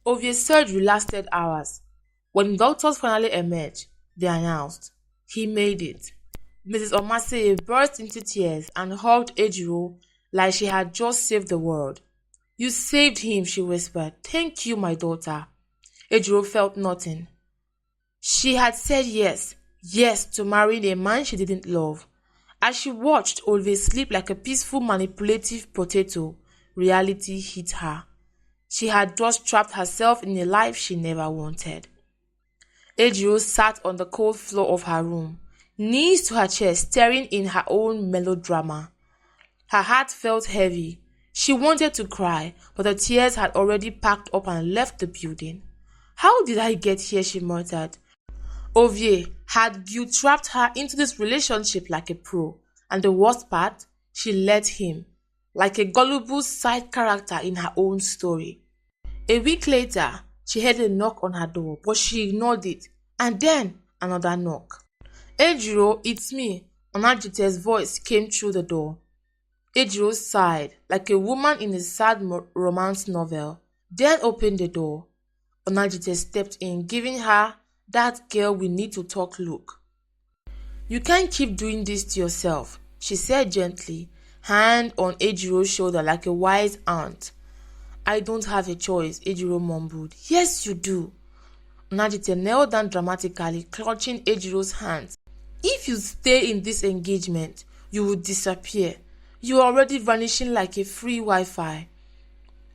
Ovie's surgery lasted hours. When doctors finally emerged, they announced, "He made it." Mrs. Omaseye burst into tears and hugged Ejiro like she had just saved the world. "You saved him," she whispered. "Thank you, my daughter." Ejiro felt nothing. She had said yes to marrying a man she didn't love. As she watched Olve sleep like a peaceful, manipulative potato, reality hit her. She had just trapped herself in a life she never wanted. Ejiro sat on the cold floor of her room, knees to her chest, staring in her own melodrama. Her heart felt heavy. She wanted to cry, but the tears had already packed up and left the building. "How did I get here?" she muttered. Ovie had guilt-trapped her into this relationship like a pro, and the worst part, she let him, like a gullible side character in her own story. A week later, she heard a knock on her door, but she ignored it, and then another knock. "Ejiro, it's me," Onajite's voice came through the door. Ejiro sighed, like a woman in a sad romance novel, then opened the door. Onajite stepped in, giving her that "girl, we need to talk" look. "You can't keep doing this to yourself," she said gently, hand on Ejiro's shoulder like a wise aunt. "I don't have a choice," Ejiro mumbled. "Yes, you do." Onajite knelt down dramatically, clutching Ejiro's hands. "If you stay in this engagement, you will disappear. You are already vanishing like a free Wi-Fi."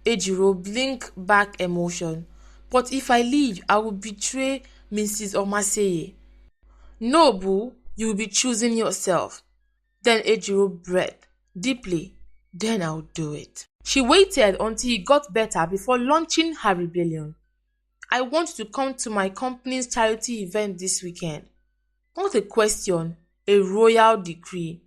Ejiro blinked back emotion. "But if I leave, I will betray Mrs. Omaseye." "No, boo, you will be choosing yourself." Then Ejiro breathed deeply. "Then I'll do it." She waited until he got better before launching her rebellion. "I want to come to my company's charity event this weekend." Not a question, a royal decree.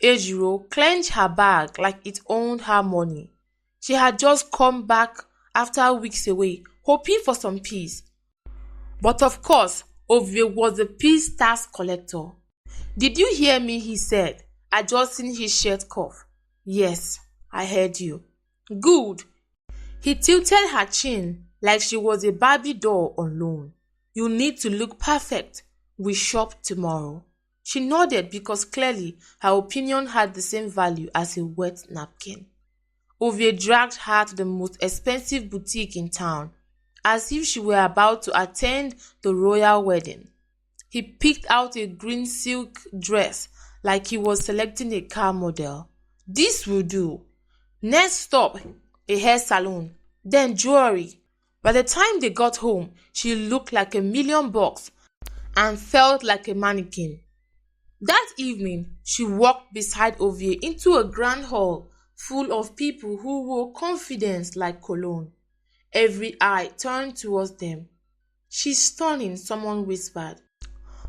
Ejiro clenched her bag like it owned her money. She had just come back after weeks away, hoping for some peace. But of course, Ovie was the peace tax collector. "Did you hear me?" he said, adjusting his shirt cuff. "Yes, I heard you." "Good." He tilted her chin like she was a Barbie doll on loan. "You need to look perfect. We shop tomorrow." She nodded because clearly her opinion had the same value as a wet napkin. Ovie dragged her to the most expensive boutique in town, as if she were about to attend the royal wedding. He picked out a green silk dress like he was selecting a car model. "This will do." Next stop, a hair salon, then jewelry. By the time they got home, she looked like $1,000,000 and felt like a mannequin. That evening, she walked beside Ovie into a grand hall full of people who wore confidence like cologne. Every eye turned towards them. "She's stunning," someone whispered.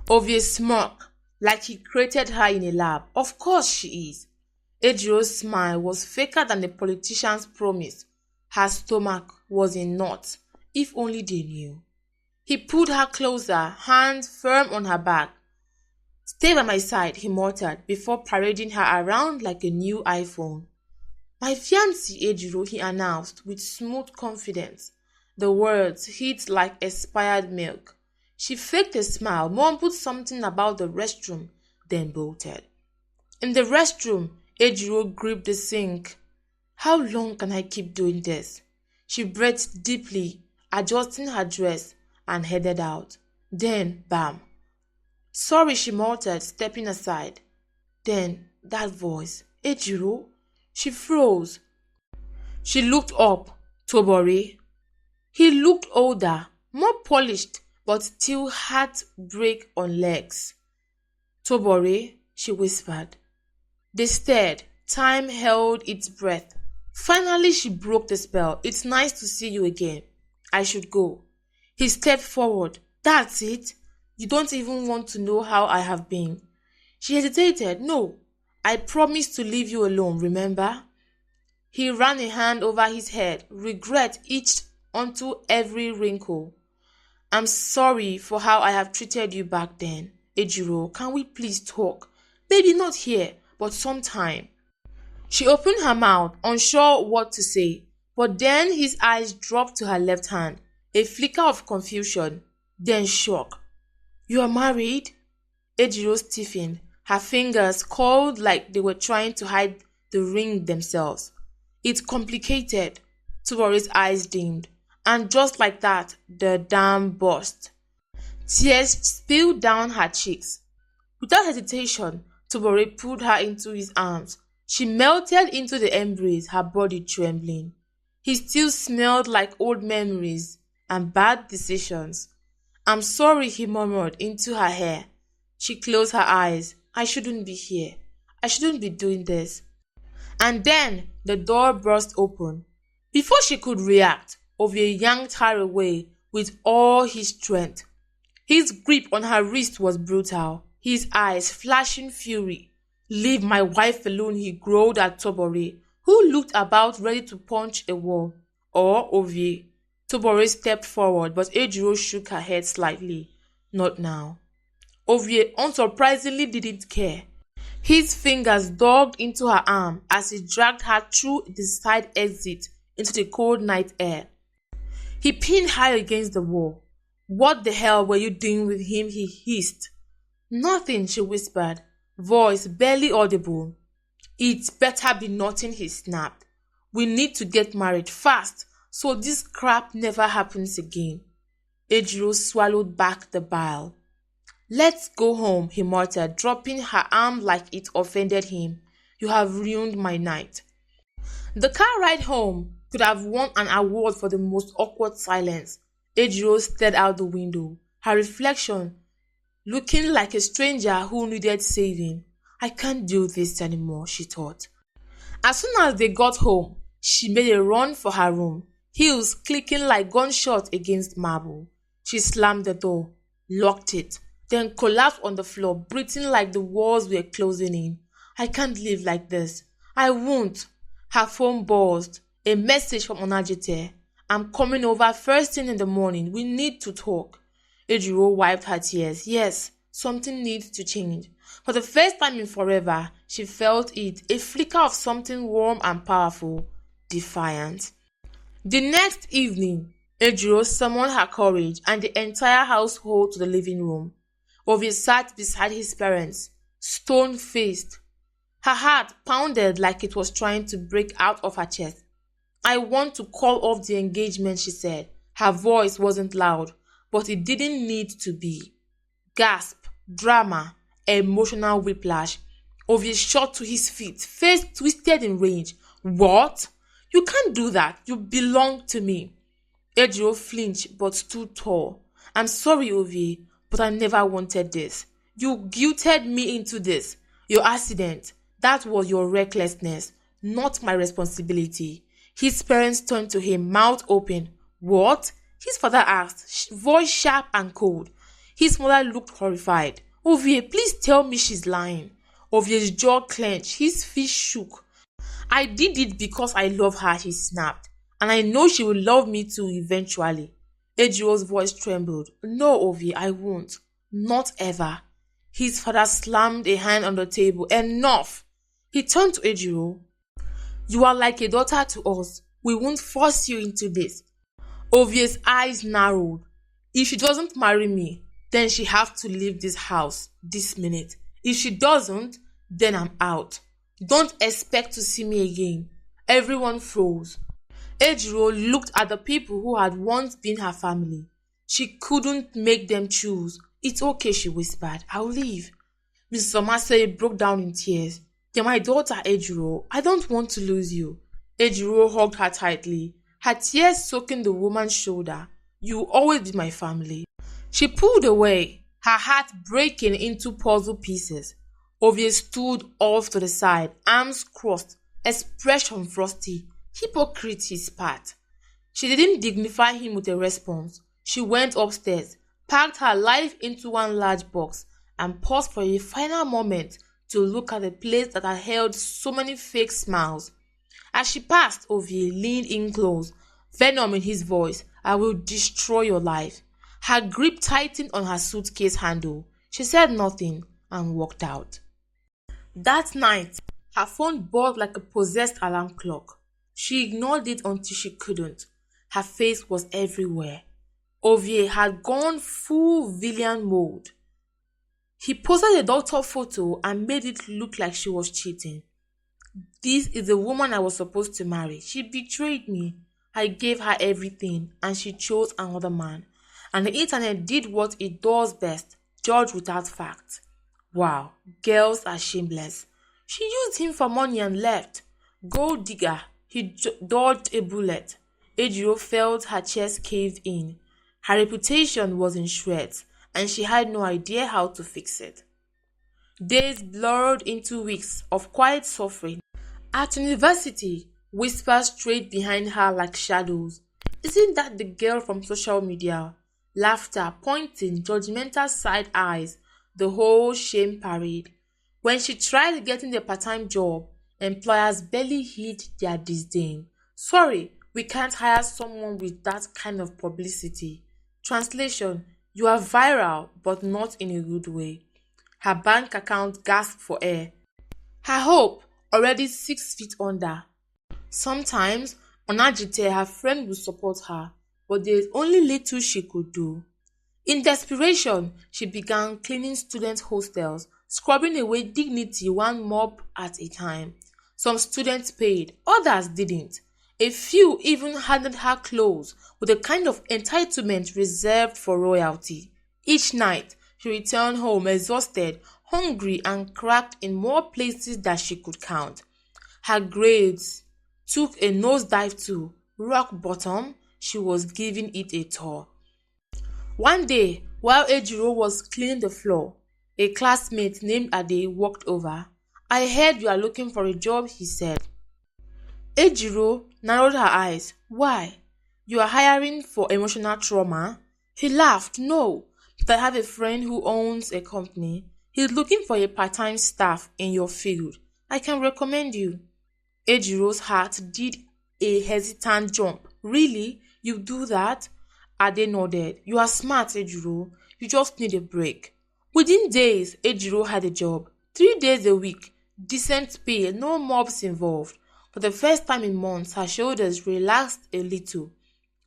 Ovie smirked, like he created her in a lab. "Of course she is." Ejiro's smile was faker than a politician's promise. Her stomach was in knots, if only they knew. He pulled her closer, hands firm on her back. "Stay by my side," he muttered, before parading her around like a new iPhone. "My fiancé, Ejiro," he announced with smooth confidence. The words hit like expired milk. She faked a smile, mumbled something about the restroom, then bolted. In the restroom, Ejiro gripped the sink. "How long can I keep doing this?" She breathed deeply, adjusting her dress, and headed out. Then, bam. "Sorry," she muttered, stepping aside. Then, that voice, "Ejiro?" She froze. She looked up. Tobore. He looked older, more polished, but still heartbreak on legs. "Tobore," she whispered. They stared. Time held its breath. Finally, she broke the spell. "It's nice to see you again. I should go." He stepped forward. "That's it? You don't even want to know how I have been?" She hesitated. "No, I promised to leave you alone, remember?" He ran a hand over his head, regret etched onto every wrinkle. "I'm sorry for how I have treated you back then. Ejiro, can we please talk? Maybe not here, but sometime." She opened her mouth, unsure what to say, but then his eyes dropped to her left hand. A flicker of confusion, then shock. You are married? Ejiro stiffened, her fingers cold like they were trying to hide the ring themselves. It's complicated. Tobore's eyes dimmed, and just like that, the dam burst. Tears spilled down her cheeks. Without hesitation, Tobore pulled her into his arms. She melted into the embrace, her body trembling. He still smelled like old memories and bad decisions. I'm sorry, he murmured into her hair. She closed her eyes. I shouldn't be here. I shouldn't be doing this. And then the door burst open. Before she could react, Ovie yanked her away with all his strength. His grip on her wrist was brutal, his eyes flashing fury. Leave my wife alone, he growled at Tobore, who looked about ready to punch a wall. Or Ovie. Tobore stepped forward, but Ejiro shook her head slightly. Not now. Ovie unsurprisingly didn't care. His fingers dug into her arm as he dragged her through the side exit into the cold night air. He pinned her against the wall. What the hell were you doing with him? He hissed. Nothing, she whispered, voice barely audible. It's better be nothing, he snapped. We need to get married fast so this crap never happens again. Ejiro swallowed back the bile. Let's go home, he muttered, dropping her arm like it offended him. You have ruined my night. The car ride home could have won an award for the most awkward silence. Ejiro stared out the window, her reflection looking like a stranger who needed saving. I can't do this anymore, she thought. As soon as they got home, she made a run for her room, heels clicking like gunshots against marble. She slammed the door, locked it, then collapsed on the floor, breathing like the walls were closing in. I can't live like this. I won't. Her phone buzzed. A message from Onajite. I'm coming over first thing in the morning. We need to talk. Ejiro wiped her tears. Yes, something needs to change. For the first time in forever, she felt it, a flicker of something warm and powerful, defiant. The next evening, Ejiro summoned her courage and the entire household to the living room. Ovie sat beside his parents, stone-faced. Her heart pounded like it was trying to break out of her chest. I want to call off the engagement, she said. Her voice wasn't loud, but it didn't need to be. Gasp, drama, emotional whiplash. Ovie shot to his feet, face twisted in rage. What? You can't do that. You belong to me. Ejiro flinched but stood tall. I'm sorry, Ovie, but I never wanted this. You guilted me into this. Your accident. That was your recklessness, not my responsibility. His parents turned to him, mouth open. What? His father asked, voice sharp and cold. His mother looked horrified. Ovie, please tell me she's lying. Ovie's jaw clenched, his fist shook. I did it because I love her, he snapped. And I know she will love me too eventually. Ejiro's voice trembled. No, Ovie, I won't. Not ever. His father slammed a hand on the table. Enough! He turned to Ejiro. You are like a daughter to us. We won't force you into this. Ovie's eyes narrowed. If she doesn't marry me, then she has to leave this house this minute. If she doesn't, then I'm out. Don't expect to see me again. Everyone froze. Ejiro looked at the people who had once been her family. She couldn't make them choose. It's okay, she whispered. I'll leave. Mrs. Omasei broke down in tears. You're my daughter, Ejiro. I don't want to lose you. Ejiro hugged her tightly, her tears soaking the woman's shoulder. You'll always be my family. She pulled away, her heart breaking into puzzle pieces. Ovie stood off to the side, arms crossed, expression frosty. Hypocrite he spat. She didn't dignify him with a response. She went upstairs, packed her life into one large box, and paused for a final moment to look at the place that had held so many fake smiles. As she passed, Ovie leaned in close, venom in his voice. I will destroy your life. Her grip tightened on her suitcase handle. She said nothing and walked out. That night, her phone buzzed like a possessed alarm clock. She ignored it until she couldn't. Her face was everywhere. Ovie had gone full villain mode. He posted a doctor photo and made it look like she was cheating. This is the woman I was supposed to marry. She betrayed me. I gave her everything and she chose another man. And the internet did what it does best, judge without facts. Wow, girls are shameless. She used him for money and left. Gold digger, he dodged a bullet. Ejiro felt her chest caved in. Her reputation was in shreds and she had no idea how to fix it. Days blurred into weeks of quiet suffering. At university, whispers strayed behind her like shadows. Isn't that the girl from social media? Laughter, pointing, judgmental side eyes, the whole shame parade. When she tried getting a part-time job, employers barely hid their disdain. Sorry, we can't hire someone with that kind of publicity. Translation, you are viral, but not in a good way. Her bank account gasped for air. Her hope already 6 feet under. Sometimes, Onajite, her friend, would support her, but there is only little she could do. In desperation, she began cleaning student hostels, scrubbing away dignity one mop at a time. Some students paid, others didn't. A few even handed her clothes with a kind of entitlement reserved for royalty. Each night, she returned home exhausted, hungry and cracked in more places than she could count. Her grades took a nosedive too. Rock bottom, she was giving it a tour. One day, while Ejiro was cleaning the floor, a classmate named Ade walked over. I heard you are looking for a job, he said. Ejiro narrowed her eyes. Why? You are hiring for emotional trauma? He laughed. No, but I have a friend who owns a company. He's looking for a part-time staff in your field. I can recommend you. Ejiro's heart did a hesitant jump. Really? You do that? Ade nodded. You are smart, Ejiro. You just need a break. Within days, Ejiro had a job. 3 days a week. Decent pay, no mobs involved. For the first time in months, her shoulders relaxed a little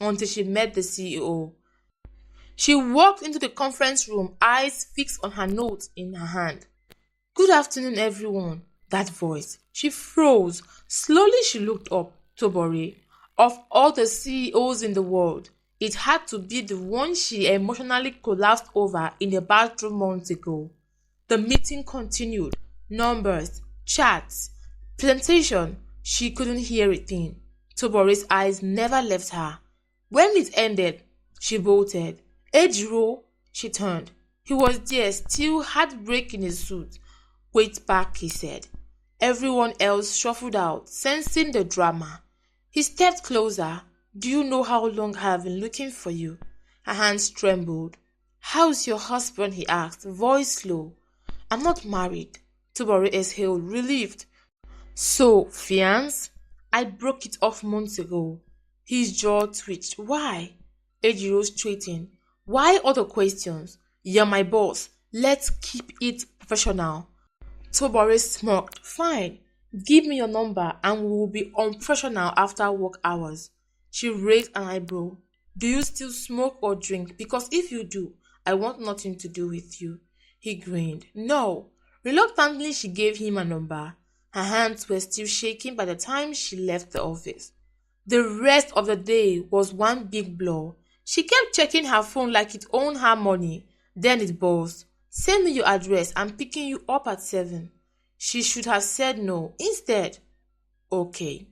until she met the CEO. She walked into the conference room, eyes fixed on her notes in her hand. Good afternoon, everyone. That voice. She froze. Slowly she looked up. Tobore. Of all the CEOs in the world, it had to be the one she emotionally collapsed over in the bathroom months ago. The meeting continued. Numbers, charts, presentation. She couldn't hear a thing. Tobore's eyes never left her. When it ended, she bolted. Ejiro, she turned. He was there, still heartbreak in his suit. Wait back, he said. Everyone else shuffled out, sensing the drama. He stepped closer. Do you know how long I have been looking for you? Her hands trembled. How's your husband? He asked, voice low. I'm not married. Tobore exhaled, relieved. So, fiancé? I broke it off months ago. His jaw twitched. Why? Ejiro straightened. Why other questions? You're my boss. Let's keep it professional. Tobore smirked. Fine. Give me your number and we will be unprofessional after work hours. She raised an eyebrow. Do you still smoke or drink? Because if you do, I want nothing to do with you. He grinned. No. Reluctantly, she gave him a number. Her hands were still shaking by the time she left the office. The rest of the day was one big blur. She kept checking her phone like it owned her money. Then it buzzed. Send me your address. I'm picking you up at 7. She should have said no. Instead, okay.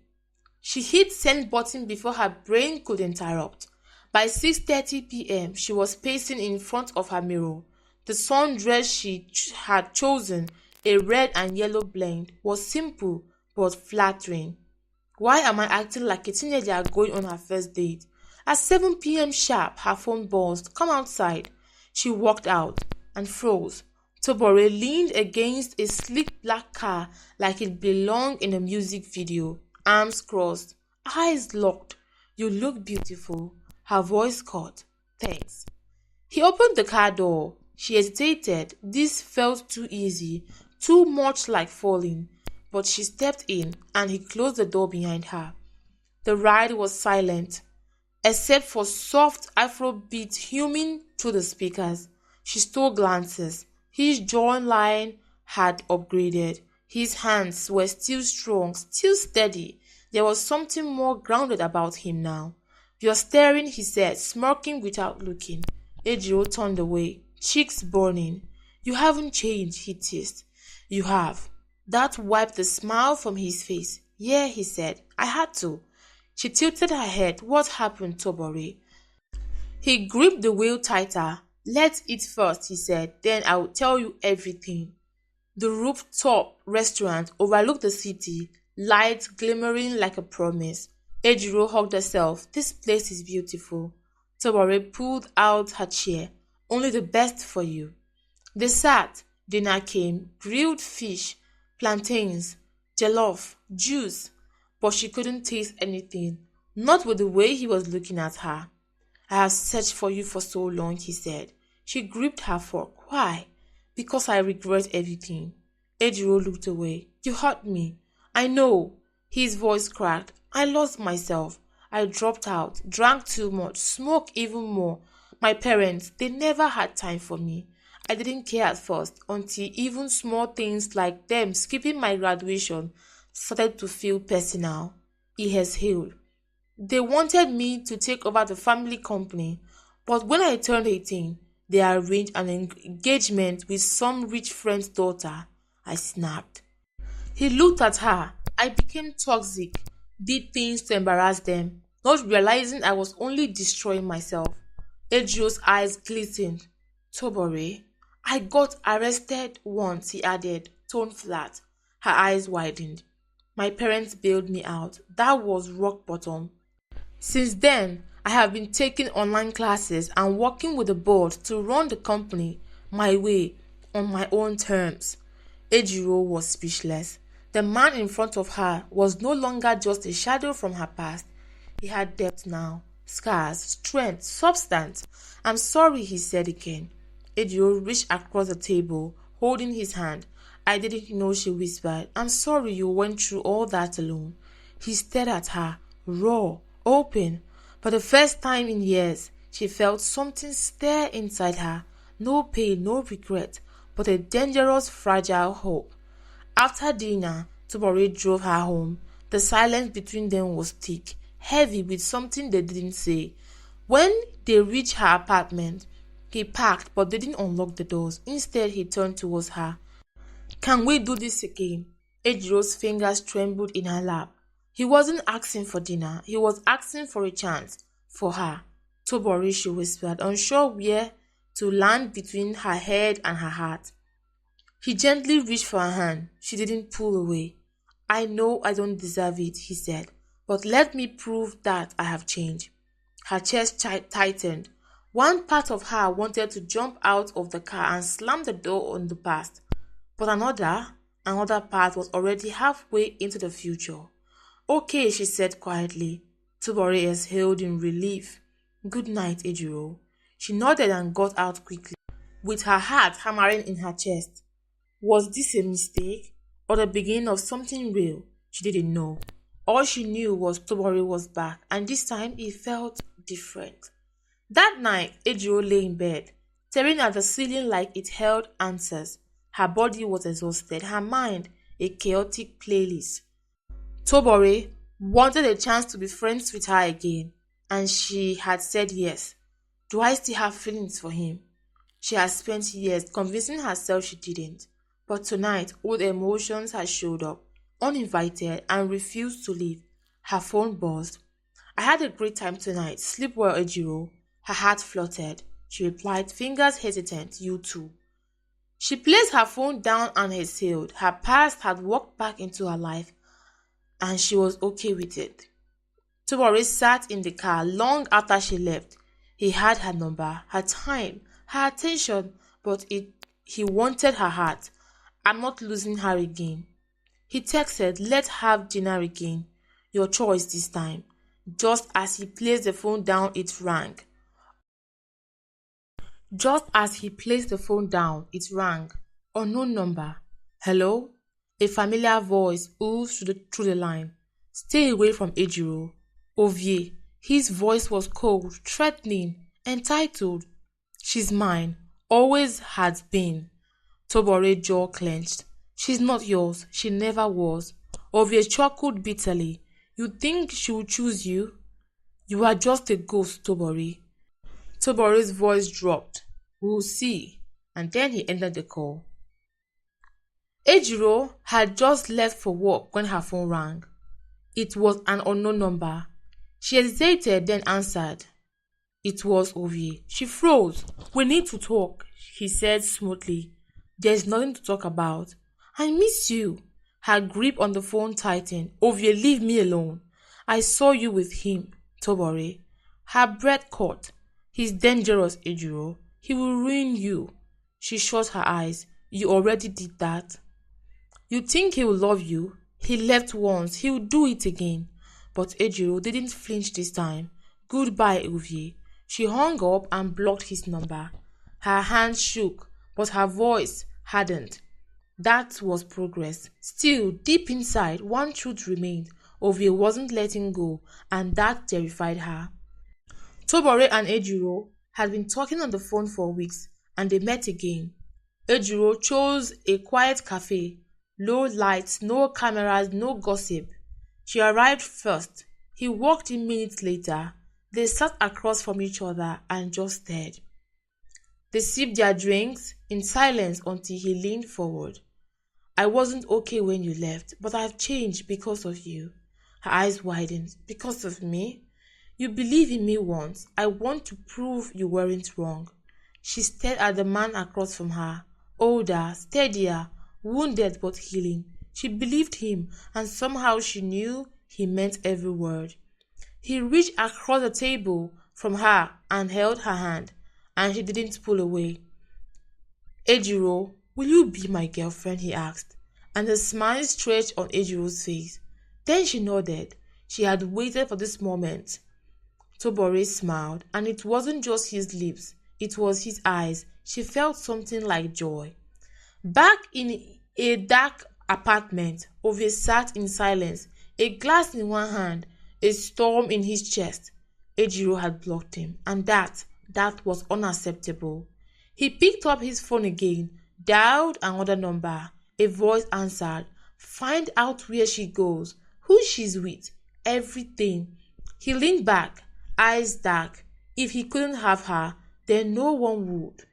She hit send button before her brain could interrupt. By 6:30 p.m., she was pacing in front of her mirror. The sundress she had chosen, a red and yellow blend, was simple but flattering. Why am I acting like a teenager going on her first date? At 7 p.m. sharp, her phone buzzed. Come outside. She walked out and froze. Tobore leaned against a sleek black car like it belonged in a music video. Arms crossed, eyes locked. You look beautiful. Her voice caught. Thanks. He opened the car door. She hesitated. This felt too easy, too much like falling. But she stepped in and he closed the door behind her. The ride was silent. except for soft Afrobeat humming through the speakers. She stole glances. His jawline had upgraded. His hands were still strong, still steady. There was something more grounded about him now. "You're staring," he said, smirking without looking. Ejiro turned away, cheeks burning. "You haven't changed," he teased. "You have." That wiped the smile from his face. "Yeah," he said, "I had to." She tilted her head. "What happened, Tobore?" He gripped the wheel tighter. "Let's eat first," he said, "then I will tell you everything." The rooftop restaurant overlooked the city, lights glimmering like a promise. Ejiro hugged herself. "This place is beautiful." Tobore pulled out her chair. "Only the best for you." They sat. Dinner came. Grilled fish, plantains, jollof, juice. But she couldn't taste anything. Not with the way he was looking at her. "I have searched for you for so long," he said. She gripped her fork. "Why?" "Because I regret everything." Ejiro looked away. "You hurt me." "I know." His voice cracked. "I lost myself. I dropped out, drank too much, smoked even more. My parents, they never had time for me. I didn't care at first until even small things like them skipping my graduation started to feel personal." He has healed. "They wanted me to take over the family company, but when I turned 18, they arranged an engagement with some rich friend's daughter." I snapped. He looked at her. "I became toxic, did things to embarrass them, not realizing I was only destroying myself." Ejiro's eyes glistened. "Tobore, I got arrested once," he added, tone flat. Her eyes widened. "My parents bailed me out. That was rock bottom. Since then, I have been taking online classes and working with the board to run the company my way, on my own terms." Ejiro was speechless. The man in front of her was no longer just a shadow from her past. He had depth now, scars, strength, substance. "I'm sorry," he said again. Ejiro reached across the table, holding his hand. "I didn't know," she whispered. "I'm sorry you went through all that alone." He stared at her, raw, open. For the first time in years, she felt something stir inside her. No pain, no regret, but a dangerous, fragile hope. After dinner, Tobore drove her home. The silence between them was thick, heavy with something they didn't say. When they reached her apartment, he parked but didn't unlock the doors. Instead, he turned towards her. "Can we do this again?" Ejiro's fingers trembled in her lap. He wasn't asking for dinner. He was asking for a chance. For her. "Tobore," she whispered, unsure where to land between her head and her heart. He gently reached for her hand. She didn't pull away. "I know I don't deserve it," he said, "but let me prove that I have changed." Her chest tightened. One part of her wanted to jump out of the car and slam the door on the past, but another part was already halfway into the future. "Okay," she said quietly. Tobore exhaled in relief. "Good night, Ejiro." She nodded and got out quickly, with her heart hammering in her chest. Was this a mistake or the beginning of something real? She didn't know. All she knew was Tobore was back, and this time it felt different. That night, Ejiro lay in bed, staring at the ceiling like it held answers. Her body was exhausted, her mind a chaotic playlist. Tobore wanted a chance to be friends with her again, and she had said yes. Do I still have feelings for him? She had spent years convincing herself she didn't, but tonight old emotions had showed up, uninvited, and refused to leave. Her phone buzzed. "I had a great time tonight. Sleep well, Ejiro." Her heart fluttered. She replied, fingers hesitant. "You too." She placed her phone down and exhaled. Her past had walked back into her life, and she was okay with it. Tobore sat in the car long after she left. He had her number, her time, her attention, but he wanted her heart. "I'm not losing her again." He texted, "Let's have dinner again. Your choice this time." Just as he placed the phone down, it rang. Unknown number. "Hello?" A familiar voice oozed through the line. "Stay away from Ejiro." "Ovie." His voice was cold, threatening, entitled. She's mine, always has been. Tobore's jaw clenched. She's not yours, she never was. Ovie chuckled bitterly. You think she will choose you? You are just a ghost, Tobore. Tobore's voice dropped. We'll see. And then he ended the call. Ejiro had just left for work when her phone rang. It was an unknown number. She hesitated, then answered. It was Ovie. She froze. We need to talk, he said smoothly. There's nothing to talk about. I miss you. Her grip on the phone tightened. Ovie, leave me alone. I saw you with him, Tobore. Her breath caught. He's dangerous, Ejiro. He will ruin you. She shut her eyes. You already did that. You think he will love you? He left once. He will do it again. But Ejiro didn't flinch this time. Goodbye, Ovie. She hung up and blocked his number. Her hands shook, but her voice hardened. That was progress. Still, deep inside, one truth remained. Ovie wasn't letting go, and that terrified her. Tobore and Ejiro had been talking on the phone for weeks, and they met again. Ejiro chose a quiet cafe. Low lights, no cameras, no gossip. She arrived first. He walked in minutes later. They sat across from each other and just stared. They sipped their drinks in silence until he leaned forward. I wasn't okay when you left, but I've changed because of you. Her eyes widened. Because of me? You believed in me once. I want to prove you weren't wrong. She stared at the man across from her. Older, steadier, wounded but healing. She believed him, and somehow she knew he meant every word. He reached across the table from her and held her hand, and she didn't pull away. Ejiro, will you be my girlfriend? He asked, and a smile stretched on Ejiro's face. Then she nodded. She had waited for this moment. Tobore smiled, and it wasn't just his lips, it was his eyes. She felt something like joy. Back in a dark apartment, Ovie sat in silence, a glass in one hand, a storm in his chest. Ejiro had blocked him, and that was unacceptable. He picked up his phone again, dialed another number. A voice answered. Find out where she goes, who she's with, everything. He leaned back, eyes dark. If he couldn't have her, then no one would.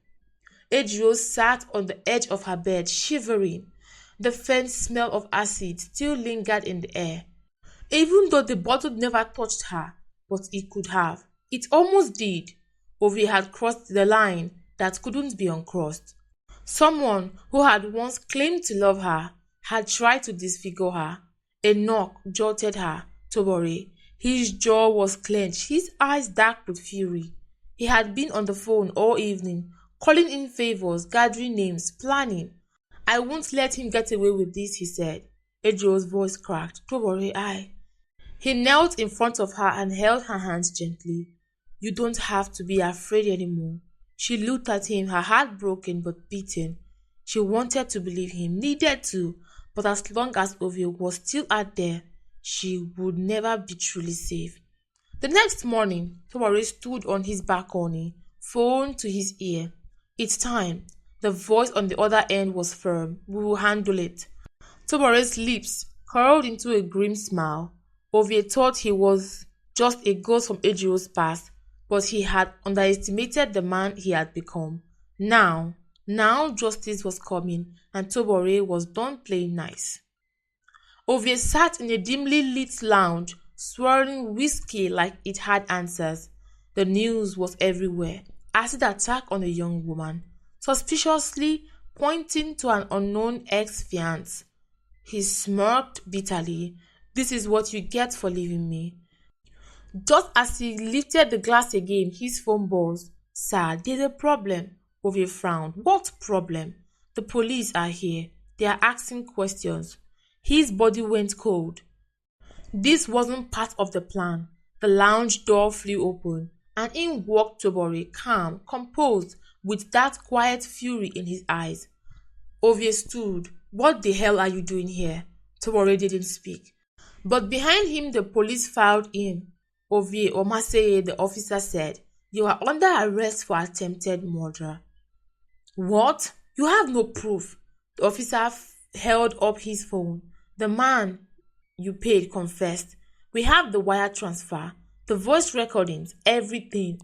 Ejiro sat on the edge of her bed, shivering. The faint smell of acid still lingered in the air. Even though the bottle never touched her, but it could have. It almost did. Ovie had crossed the line that couldn't be uncrossed. Someone who had once claimed to love her had tried to disfigure her. A knock jolted her. Tobore. His jaw was clenched, his eyes dark with fury. He had been on the phone all evening, calling in favors, gathering names, planning. I won't let him get away with this, he said. Ejiro's voice cracked. Tobore, He knelt in front of her and held her hands gently. You don't have to be afraid anymore. She looked at him, her heart broken but beaten. She wanted to believe him, needed to, but as long as Ovie was still out there, she would never be truly safe. The next morning, Tobore stood on his balcony, phone to his ear. It's time. The voice on the other end was firm. We will handle it. Tobore's lips curled into a grim smile. Ovie thought he was just a ghost from Ejiro's past, but he had underestimated the man he had become. Now justice was coming, and Tobore was done playing nice. Ovie sat in a dimly lit lounge, swirling whiskey like it had answers. The news was everywhere. Acid attack on a young woman, suspiciously pointing to an unknown ex-fiancé. He smirked bitterly. This is what you get for leaving me. Just as he lifted the glass again, his phone buzzed. Sir, there's a problem. Ovie frowned. What problem? The police are here. They are asking questions. His body went cold. This wasn't part of the plan. The lounge door flew open, and in walked Tobore, calm, composed, with that quiet fury in his eyes. Ovie stood. What the hell are you doing here? Tobore didn't speak. But behind him the police filed in. Ovie Omaseye, the officer said, "You are under arrest for attempted murder." "What? You have no proof." The officer held up his phone. "The man you paid confessed. We have the wire transfer, the voice recordings, everything."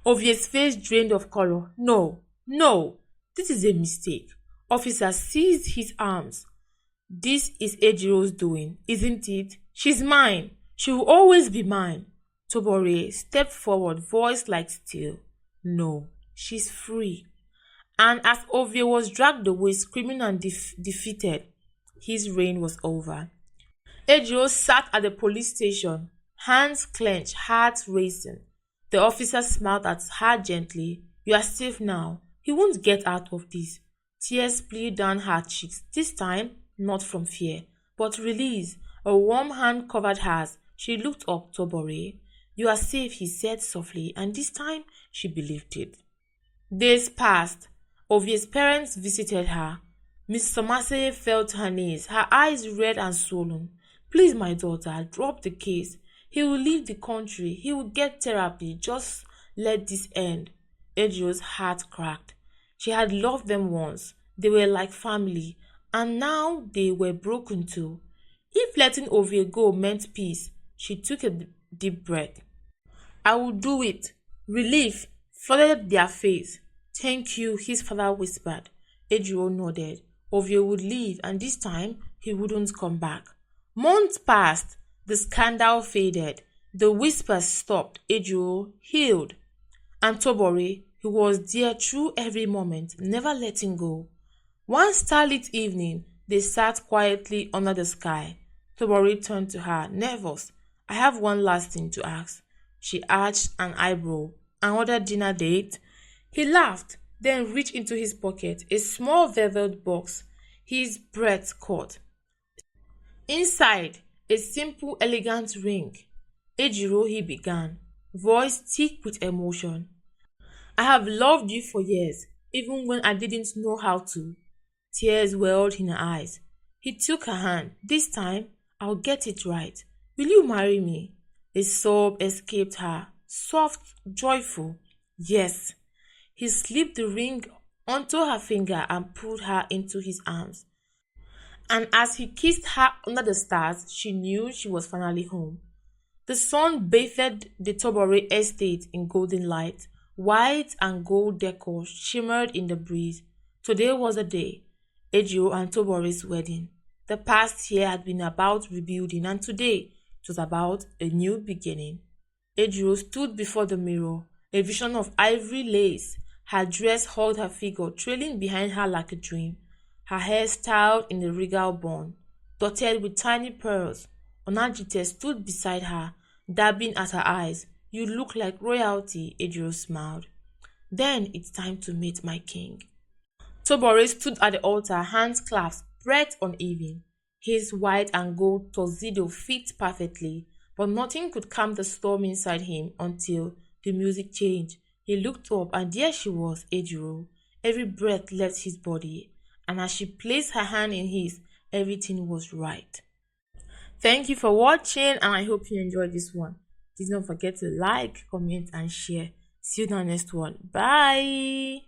Ovie's face drained of color. "No, no, this is a mistake." Officer seized his arms. "This is Ejiro's doing, isn't it? She's mine. She will always be mine." Tobore stepped forward, voice like steel. "No, she's free." And as Ovie was dragged away, screaming and defeated, his reign was over. Ejiro sat at the police station, hands clenched, heart racing. The officer smiled at her gently. "You are safe now. He won't get out of this." Tears spilled down her cheeks, this time not from fear, but release. A warm hand covered hers. She looked up. "Tobore, you are safe," he said softly, and this time she believed it. Days passed. Ovie's parents visited her. Miss Somaseye fell to her knees, her eyes red and swollen. "Please, my daughter, drop the case. He will leave the country. He will get therapy. Just let this end." Ejiro's heart cracked. She had loved them once. They were like family, and now they were broken too. If letting Ovie go meant peace, she took a deep breath. "I will do it." Relief flooded their face. "Thank you," his father whispered. Ejiro nodded. Ovie would leave, and this time he wouldn't come back. Months passed. The scandal faded. The whispers stopped. Ejiro healed. And Tobore, who was there through every moment, never letting go. One starlit evening, they sat quietly under the sky. Tobore turned to her, nervous. "I have one last thing to ask." She arched an eyebrow. "Another dinner date?" He laughed, then reached into his pocket, a small velvet box. His breath caught. Inside, a simple, elegant ring. "Ejiro," he began, voice thick with emotion. "I have loved you for years, even when I didn't know how to." Tears welled in her eyes. He took her hand. "This time, I'll get it right. Will you marry me?" A sob escaped her, soft, joyful. "Yes." He slipped the ring onto her finger and pulled her into his arms. And as he kissed her under the stars, she knew she was finally home. The sun bathed the Tobore estate in golden light. White and gold decor shimmered in the breeze. Today was the day, Ejiro and Tobore's wedding. The past year had been about rebuilding, and today it was about a new beginning. Ejiro stood before the mirror, a vision of ivory lace. Her dress hugged her figure, trailing behind her like a dream. Her hair styled in a regal bun, dotted with tiny pearls. Onajite stood beside her, dabbing at her eyes. "You look like royalty," Ejiro smiled. "Then it's time to meet my king." Tobore stood at the altar, hands clasped, breath uneven. His white and gold tuxedo fit perfectly, but nothing could calm the storm inside him until the music changed. He looked up, and there she was, Ejiro. Every breath left his body, and as she placed her hand in his, everything was right. Thank you for watching, and I hope you enjoyed this one. Please don't forget to like, comment, and share. See you in the next one. Bye.